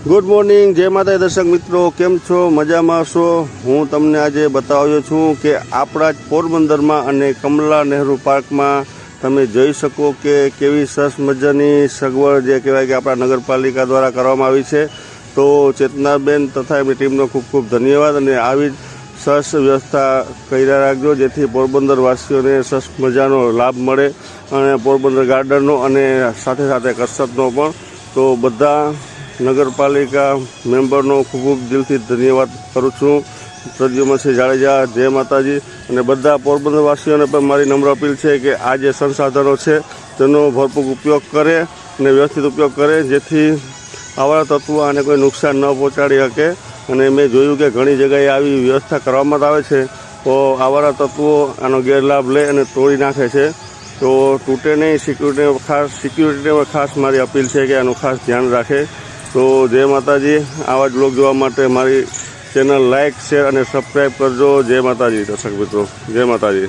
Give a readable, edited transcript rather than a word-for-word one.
Good morning, જય માતા દર્શક મિત્રો, કેમ છો? મજામાં છો? હું તમને આજે બતાવ્યો છું કે આપણા જ પોરબંદરમાં અને કમલા નહેરુ પાર્કમાં તમે જોઈ શકો કે કેવી સરસ મજાની સગવડ જે કહેવાય કે આપણા નગરપાલિકા દ્વારા કરવામાં આવી છે. તો ચેતનાબેન તથા એમની ટીમનો ખૂબ ખૂબ ધન્યવાદ અને આવી જ સરસ વ્યવસ્થા કર્યા રાખજો જેથી પોરબંદર વાસીઓને સરસ મજાનો લાભ મળે અને પોરબંદર ગાર્ડનનો અને સાથે સાથે કસરતનો પણ. તો બધા નગરપાલિકા મેમ્બરનો ખૂબ ખૂબ દિલથી ધન્યવાદ કરું છું. પ્રદ્યુમનસિંહ જાડેજા, જય માતાજી. અને બધા પોરબંદરવાસીઓને પણ મારી નમ્ર અપીલ છે કે આ જે સંસાધનો છે તેનો ભરપૂર ઉપયોગ કરે અને વ્યવસ્થિત ઉપયોગ કરે જેથી આવા તત્વો આને કોઈ નુકસાન ન પહોંચાડી શકે. અને મેં જોયું કે ઘણી જગ્યાએ આવી વ્યવસ્થા કરવામાં આવે છે તો આવારા તત્વો આનો ગેરલાભ લે અને તોડી નાખે છે. તો તૂટે નહીં. સિક્યુરિટીને ખાસ મારી અપીલ છે કે આનું ખાસ ધ્યાન રાખે. તો જય માતાજી. આવા જ બ્લોગ જોવા માટે મારી ચેનલ લાઇક, શેર અને સબસ્ક્રાઈબ કરજો. જય માતાજી દર્શક મિત્રો, જય માતાજી.